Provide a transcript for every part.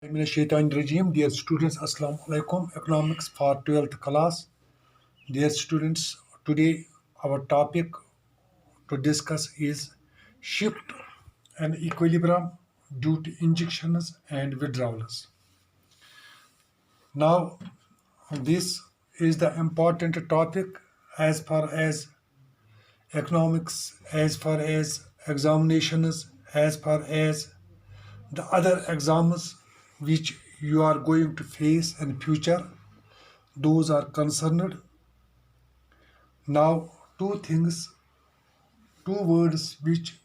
Dear students, Assalamu alaikum. Economics for 12th class. Dear students, today our topic to discuss is shift and equilibrium due to injections and withdrawals. Now, this is the important topic as far as economics, as far as examinations, as far as the other exams which you are going to face in future, those are concerned. Now, two words which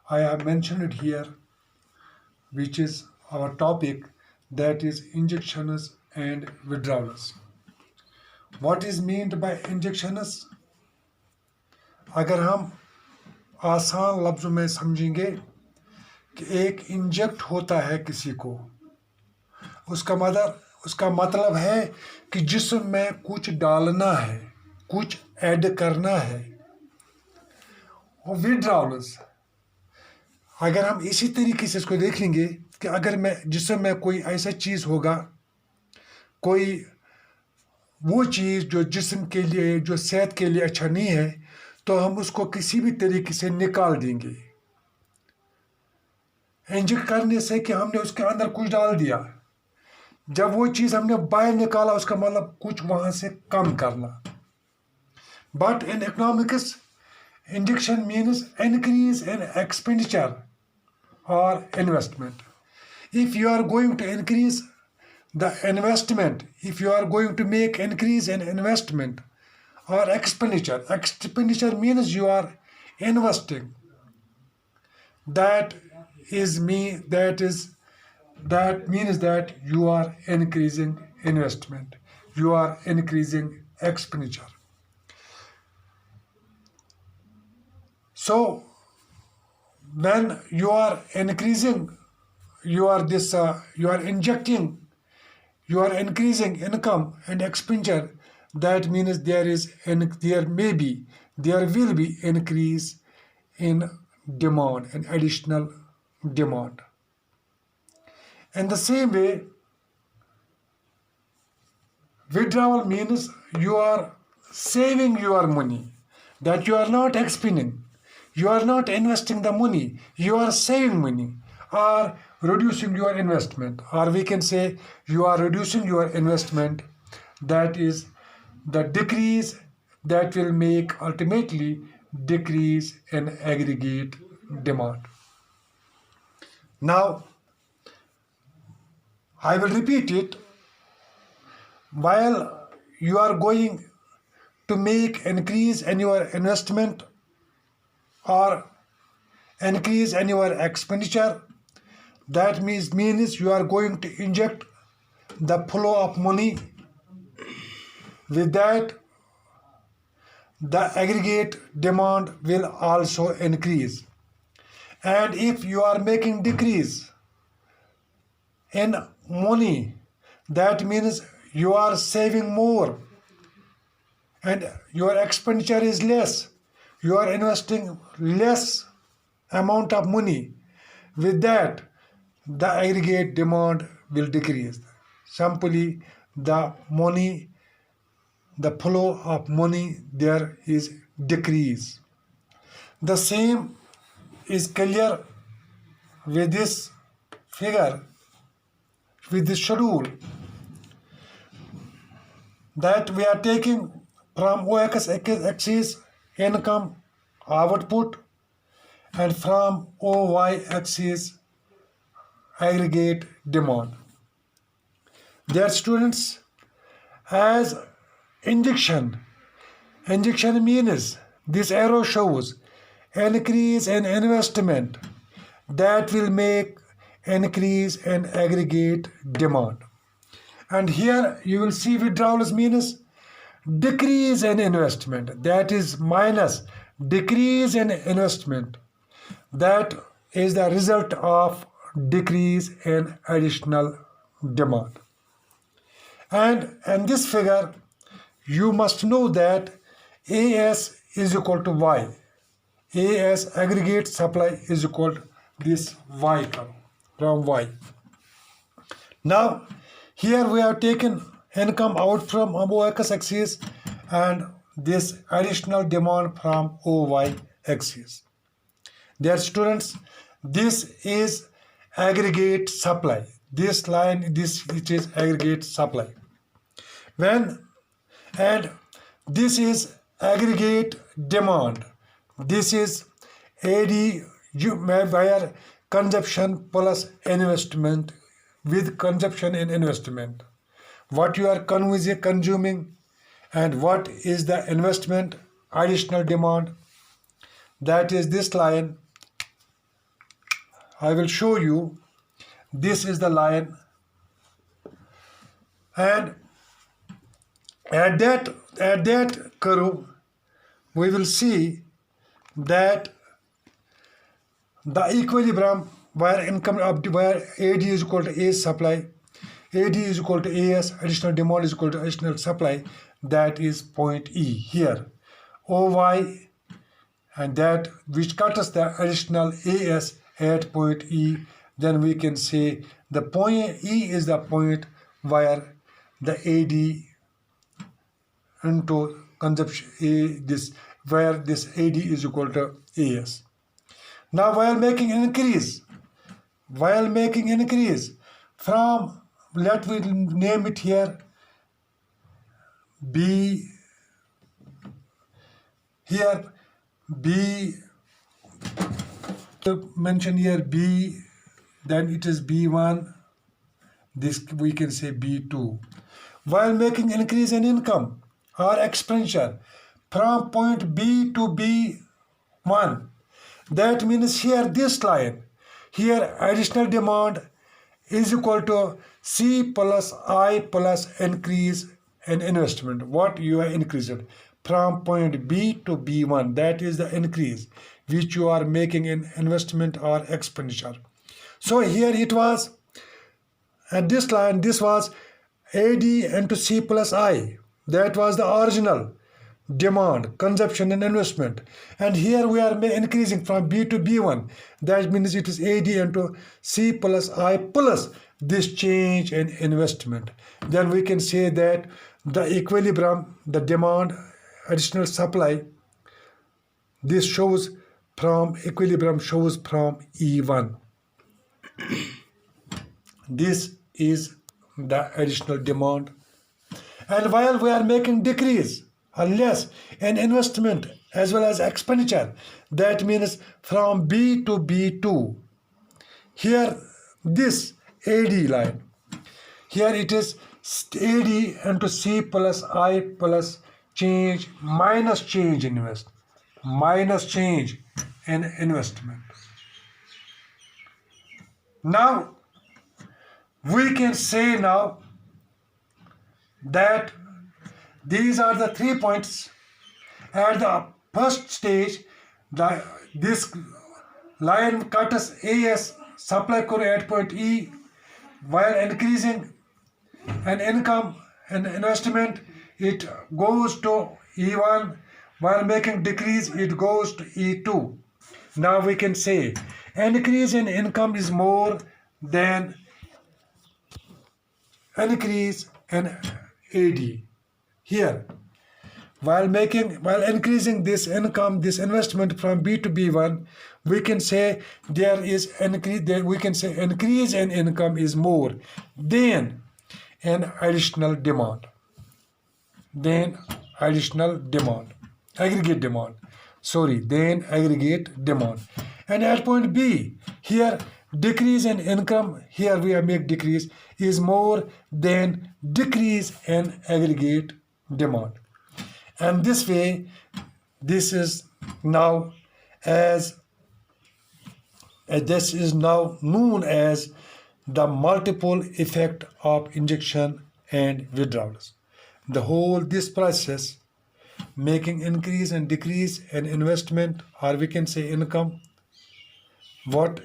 I have mentioned here, which is our topic, that is injections and withdrawals. What is meant by injections? अगर हम आसान लफ्ज़ों में समझेंगे कि एक inject होता है किसी को, उसका मतलब है कि जिस्म में कुछ डालना है, कुछ ऐड करना है. और विड्रॉवल्स, अगर हम इसी तरीके से इसको देखेंगे कि अगर मैं जिस्म में कोई ऐसा चीज़ होगा, कोई वो चीज़ जो जिस्म के लिए, जो सेहत के लिए अच्छा नहीं है, तो हम उसको किसी भी तरीके से निकाल देंगे. इंजेक्ट करने से कि हमने उसके अंदर कुछ डाल दिया, जब वो चीज़ हमने बाहर निकाला, उसका मतलब कुछ वहाँ से कम करना. But in economics, injection means increase in expenditure or investment. If you are going to increase the investment, if you are going to make increase in investment or expenditure means you are investing. That means that you are increasing investment, you are increasing expenditure. So, when you are increasing, you are injecting, you are increasing income and expenditure. That means there will be increase in demand, an additional demand. In the same way, withdrawal means you are saving your money, that you are not expending. You are not investing the money, you are saving money or reducing your investment, or we can say you are reducing your investment. That is the decrease that will make ultimately decrease in aggregate demand. Now, I will repeat it. While you are going to make increase in your investment or increase in your expenditure, that means you are going to inject the flow of money. With that, the aggregate demand will also increase. And if you are making decrease in money, that means you are saving more and your expenditure is less. You are investing less amount of money. With that, the aggregate demand will decrease. Simply, the flow of money there is decrease. The same is clear with this figure, with this schedule, that we are taking from x-axis income output and from OY axis aggregate demand. Dear students, as injection means, this arrow shows increase in investment that will make increase in aggregate demand. And here you will see withdrawals means decrease in investment, that is minus decrease in investment, that is the result of decrease in additional demand. And in this figure, you must know that AS is equal to Y. AS aggregate supply is equal to this Y curve from Y. Now here we have taken income out from OX axis and this additional demand from OY axis. Dear students, this is aggregate supply. This line, it is aggregate supply. And this is aggregate demand. This is AD where consumption plus investment, with consumption and investment. What you are consuming and what is the investment, additional demand. That is this line. I will show you. This is the line, and at that curve we will see that the equilibrium where income where AD is equal to A supply, AD is equal to AS, additional demand is equal to additional supply, that is point E here. OY, and that which cuts the additional AS at point E, then we can say the point E is the point where the AD into consumption where this AD is equal to AS. Now while making increase from, let me name it here B, here B, to mention here B, then it is B1, this we can say B2. While making increase in income or expenditure from point B to B1, that means here this line, here additional demand is equal to C plus I plus increase in investment. What you are increased from point B to B1, that is the increase which you are making in investment or expenditure. So here it was, at this line, this was AD into C plus I. That was the original demand, consumption and investment. And here we are increasing from B to B1. That means it is AD into C plus I plus this change in investment. Then we can say that the equilibrium, the demand, additional supply, this shows from equilibrium shows from E1. This is the additional demand. And while we are making decrease or less in investment as well as expenditure, that means from B to B2. Here this AD line, here it is AD into C plus I plus change minus change in investment, minus change in investment. Now we can say now that these are the 3 points. At the first stage, this line cuts AS supply curve at point E, while increasing an income and investment, it goes to E1, while making decrease, it goes to E2. Now we can say increase in income is more than increase in AD. Here, while increasing this income, this investment from B to B1, we can say there is increase. We can say increase in income is more than an additional demand. Then additional demand, aggregate demand. Sorry, then aggregate demand. And at point B, here decrease in income, here we make decrease, is more than decrease in aggregate demand. And this way, this is now known as the multiple effect of injection and withdrawals. The whole this process, making increase and decrease in investment, or we can say income, what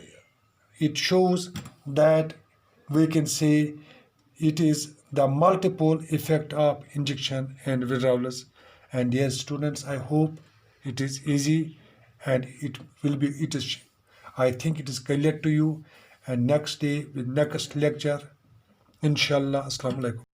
it shows that we can say it is the multiple effect of injection and withdrawals. And dear students, I hope it is easy and I think it is clear to you. And next day with next lecture, Inshallah. Assalamu alaikum.